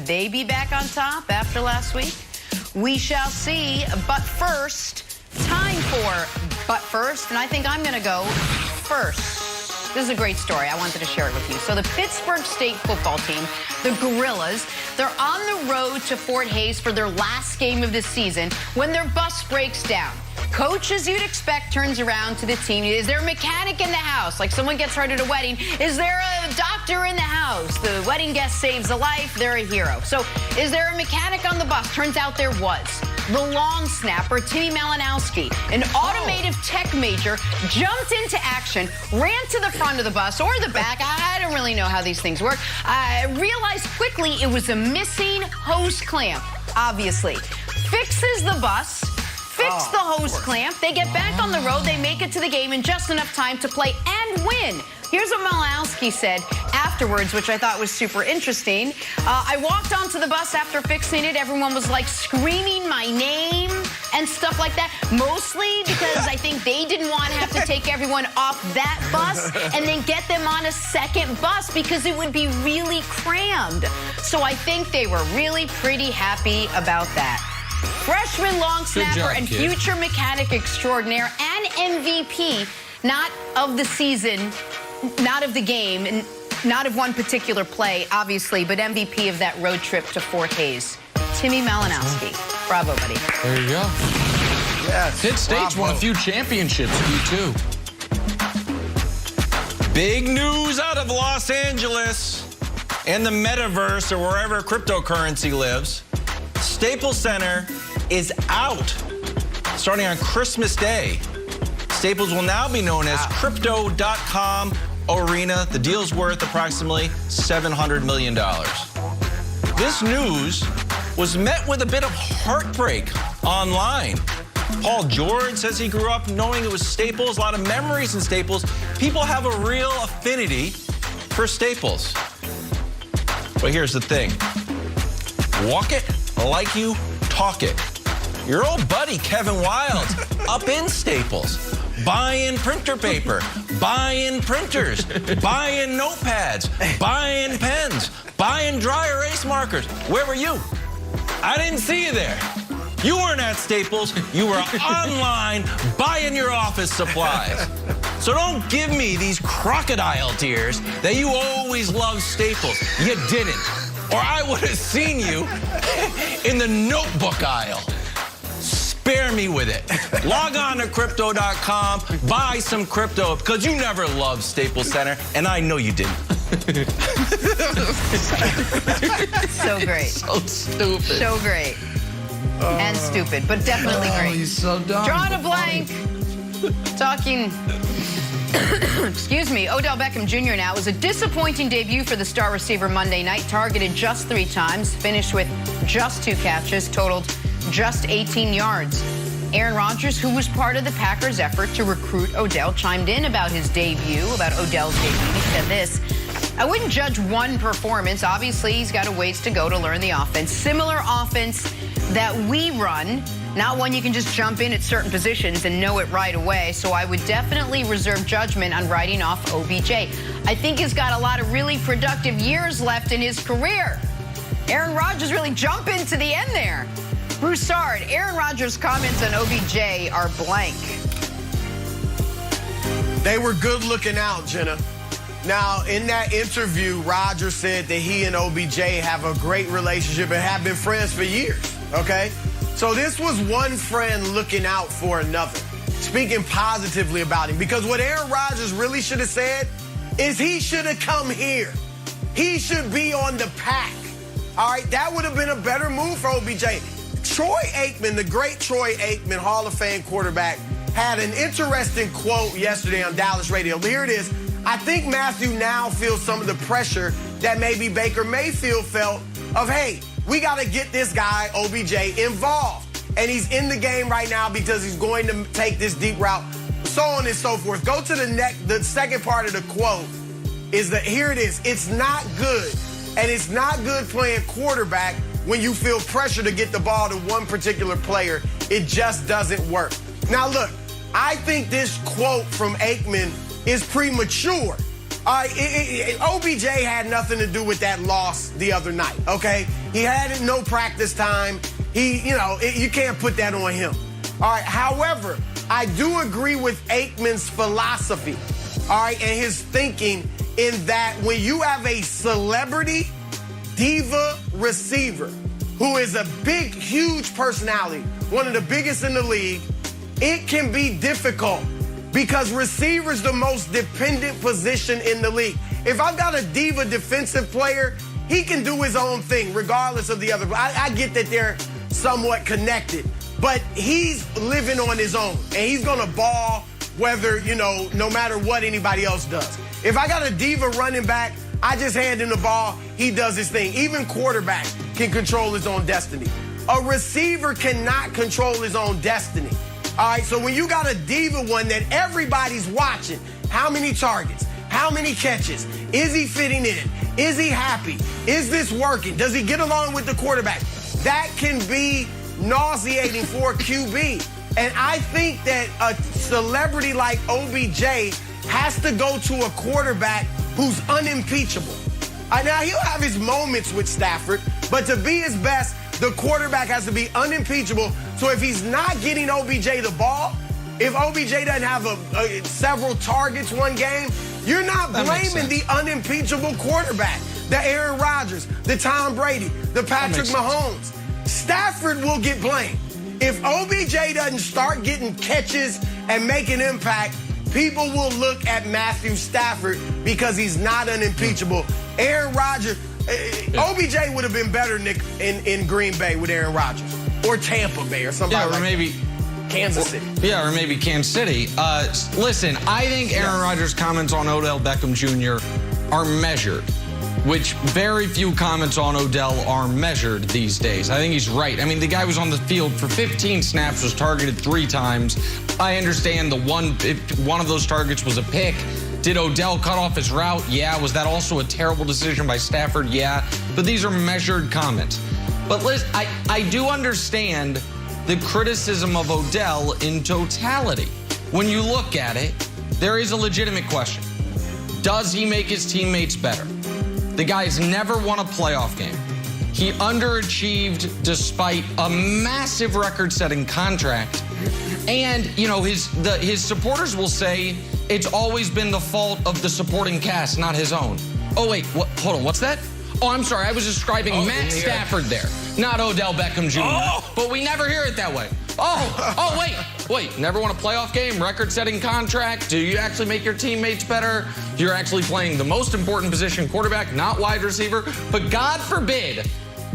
they be back on top after last week? We shall see. But first, time for But First, and I think I'm going to go first. This is a great story. I wanted to share it with you. So the Pittsburgh State football team, the Gorillas, they're on the road to Fort Hays for their last game of the season when their bus breaks down. Coach, as you'd expect, turns around to the team. Is there a mechanic in the house? Like someone gets hurt at a wedding. Is there a doctor in the house? The wedding guest saves a life. They're a hero. So is there a mechanic on the bus? Turns out there was. The long snapper, Timmy Malinowski, an automotive tech major, jumped into action, ran to the front of the bus or the back. I don't really know how these things work. I realized quickly it was a missing hose clamp, obviously. Fixes the bus. Fix the hose clamp. They get back on the road. They make it to the game in just enough time to play and win. Here's what Malinowski said afterwards, which I thought was super interesting. I walked onto the bus after fixing it. Everyone was like screaming my name and stuff like that, mostly because I think they didn't want to have to take everyone off that bus and then get them on a second bus because it would be really crammed. So I think they were really pretty happy about that. Freshman long snapper and future mechanic extraordinaire and MVP, not of the season, not of the game, and not of one particular play, obviously, but MVP of that road trip to Fort Hays. Timmy Malinowski. Bravo, buddy. There you go. Yes. Pitt State's won a few championships, you too. Big news out of Los Angeles and the metaverse or wherever cryptocurrency lives. Staples Center is out starting on Christmas Day. Staples will now be known as Crypto.com Arena. The deal's worth approximately $700 million. This news was met with a bit of heartbreak online. Paul George says he grew up knowing it was Staples, a lot of memories in Staples. People have a real affinity for Staples. But here's the thing. Walk it like you talk it. Your old buddy Kevin Wild up in Staples, buying printer paper, buying printers, buying notepads, buying pens, buying dry erase markers. Where were you? I didn't see you there. You weren't at Staples. You were online buying your office supplies. So don't give me these crocodile tears that you always loved Staples. You didn't. Or I would have seen you in the notebook aisle. Spare me with it. Log on to Crypto.com, buy some crypto, because you never loved Staples Center, and I know you didn't. So great. So stupid. So great. And stupid, but definitely great. He's so dumb. Drawing a blank. Talking... Excuse me, Odell Beckham Jr. now. It was a disappointing debut for the star receiver Monday night. Targeted just 3 times, finished with just 2 catches, totaled just 18 yards. Aaron Rodgers, who was part of the Packers' effort to recruit Odell, chimed in about his debut, about Odell's debut. He said this: I wouldn't judge one performance. Obviously, he's got a ways to go to learn the offense. Similar offense that we run, not one you can just jump in at certain positions and know it right away. So I would definitely reserve judgment on writing off OBJ. I think he's got a lot of really productive years left in his career. Aaron Rodgers really jumping to the end there. Broussard, Aaron Rodgers' comments on OBJ are blank. They were good looking out, Jenna. Now, in that interview, Rodgers said that he and OBJ have a great relationship and have been friends for years, okay? So this was one friend looking out for another, speaking positively about him. Because what Aaron Rodgers really should have said is he should have come here. He should be on the pack. All right, that would have been a better move for OBJ. Troy Aikman, the great Troy Aikman, Hall of Fame quarterback, had an interesting quote yesterday on Dallas radio. Here it is. I think Matthew now feels some of the pressure that maybe Baker Mayfield felt of, hey, we got to get this guy, OBJ, involved. And he's in the game right now because he's going to take this deep route, so on and so forth. Go to the second part of the quote is that, here it is. It's not good, and it's not good playing quarterback when you feel pressure to get the ball to one particular player. It just doesn't work. Now, look, I think this quote from Aikman is premature. All right, OBJ had nothing to do with that loss the other night, okay? He had no practice time. You can't put that on him. All right, however, I do agree with Aikman's philosophy, all right, and his thinking in that when you have a celebrity diva receiver who is a big, huge personality, one of the biggest in the league, it can be difficult because receiver's the most dependent position in the league. If I've got a diva defensive player, he can do his own thing regardless of the other. I get that they're somewhat connected, but he's living on his own, and he's going to ball whether, no matter what anybody else does. If I got a diva running back, I just hand him the ball, he does his thing. Even quarterback can control his own destiny. A receiver cannot control his own destiny. All right, so when you got a diva one that everybody's watching, how many targets, how many catches, is he fitting in, is he happy, is this working, does he get along with the quarterback? That can be nauseating for a QB. And I think that a celebrity like OBJ has to go to a quarterback who's unimpeachable. Now, he'll have his moments with Stafford, but to be his best, the quarterback has to be unimpeachable. So if he's not getting OBJ the ball, if OBJ doesn't have several targets one game, you're not blaming the unimpeachable quarterback, the Aaron Rodgers, the Tom Brady, the Patrick Mahomes. Stafford will get blamed. If OBJ doesn't start getting catches and making impact, people will look at Matthew Stafford because he's not unimpeachable. Aaron Rodgers, OBJ would have been better, Nick, in Green Bay with Aaron Rodgers or Tampa Bay or somebody like that. Kansas City. Yeah, or maybe Kansas City. Listen, I think Aaron Rodgers' comments on Odell Beckham Jr. are measured, which very few comments on Odell are measured these days. I think he's right. I mean, the guy was on the field for 15 snaps, was targeted 3 times. I understand one of those targets was a pick. Did Odell cut off his route? Yeah. Was that also a terrible decision by Stafford? Yeah. But these are measured comments. But listen, I do understand the criticism of Odell in totality. When you look at it, there is a legitimate question. Does he make his teammates better? The guy's never won a playoff game. He underachieved despite a massive record-setting contract. And, his supporters will say it's always been the fault of the supporting cast, not his own. Oh, wait, hold on, what's that? Oh, I'm sorry, I was describing Matt Stafford there, not Odell Beckham Jr. Oh. But we never hear it that way. Wait, never won a playoff game, record-setting contract. Do you actually make your teammates better? You're actually playing the most important position, quarterback, not wide receiver. But God forbid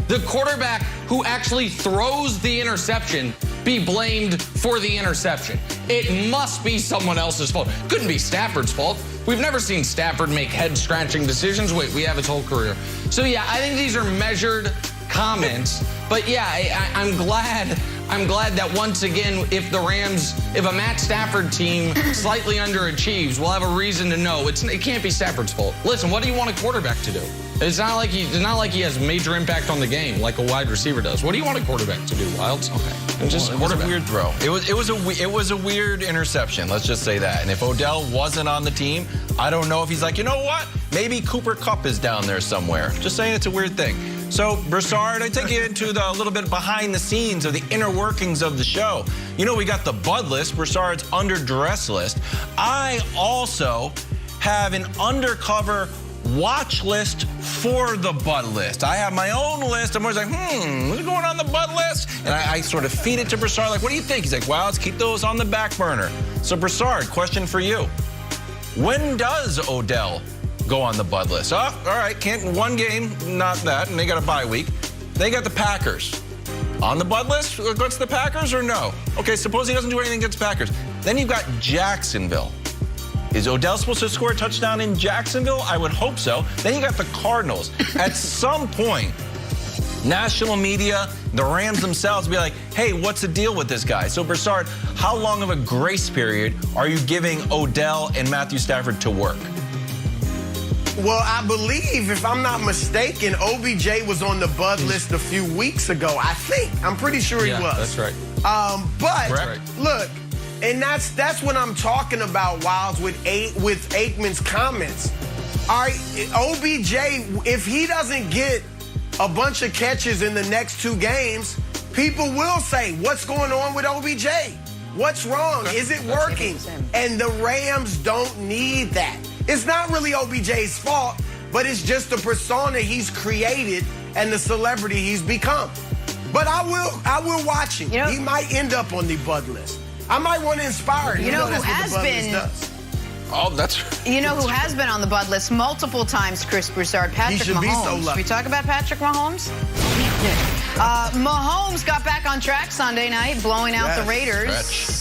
the quarterback who actually throws the interception be blamed for the interception. It must be someone else's fault. Couldn't be Stafford's fault. We've never seen Stafford make head-scratching decisions. Wait, we have his whole career. So, yeah, I think these are measured comments. But, yeah, I'm glad that once again, if a Matt Stafford team slightly underachieves, we'll have a reason to know it can't be Stafford's fault. Listen, what do you want a quarterback to do? It's not like he has major impact on the game like a wide receiver does. What do you want a quarterback to do, Wilds? Okay, it was a weird throw. It was a weird interception. Let's just say that. And if Odell wasn't on the team, I don't know if he's like, you know what? Maybe Cooper Kupp is down there somewhere. Just saying, it's a weird thing. So, Broussard, I take you into a little bit behind the scenes of the inner workings of the show. We got the Bud list, Broussard's underdress list. I also have an undercover watch list for the Bud list. I have my own list. I'm always like, what's going on the Bud list? And I sort of feed it to Broussard, like, what do you think? He's like, well, let's keep those on the back burner. So, Broussard, question for you. When does Odell go on the Bud list? Oh, all right, can't one game, not that, and they got a bye week. They got the Packers. On the Bud list against the Packers or no? Okay, suppose he doesn't do anything against the Packers. Then you've got Jacksonville. Is Odell supposed to score a touchdown in Jacksonville? I would hope so. Then you got the Cardinals. At some point, national media, the Rams themselves be like, hey, what's the deal with this guy? So, Broussard, how long of a grace period are you giving Odell and Matthew Stafford to work? Well, I believe, if I'm not mistaken, OBJ was on the Bud list a few weeks ago, I think. I'm pretty sure he was. That's right. But, look, and that's what I'm talking about, Wiles, with Aikman's comments. All right, OBJ, if he doesn't get a bunch of catches in the next 2 games, people will say, what's going on with OBJ? What's wrong? Is it working? And the Rams don't need that. It's not really OBJ's fault, but it's just the persona he's created and the celebrity he's become. But I will watch him. He might end up on the Bud list. I might want to inspire him. You know who that's what the Bud list does. Oh, that's... You know who has been on the Bud list multiple times, Chris Broussard? Patrick Mahomes. Be so lucky. Should we talk about Patrick Mahomes? Mahomes got back on track Sunday night, blowing out the Raiders. Stretch.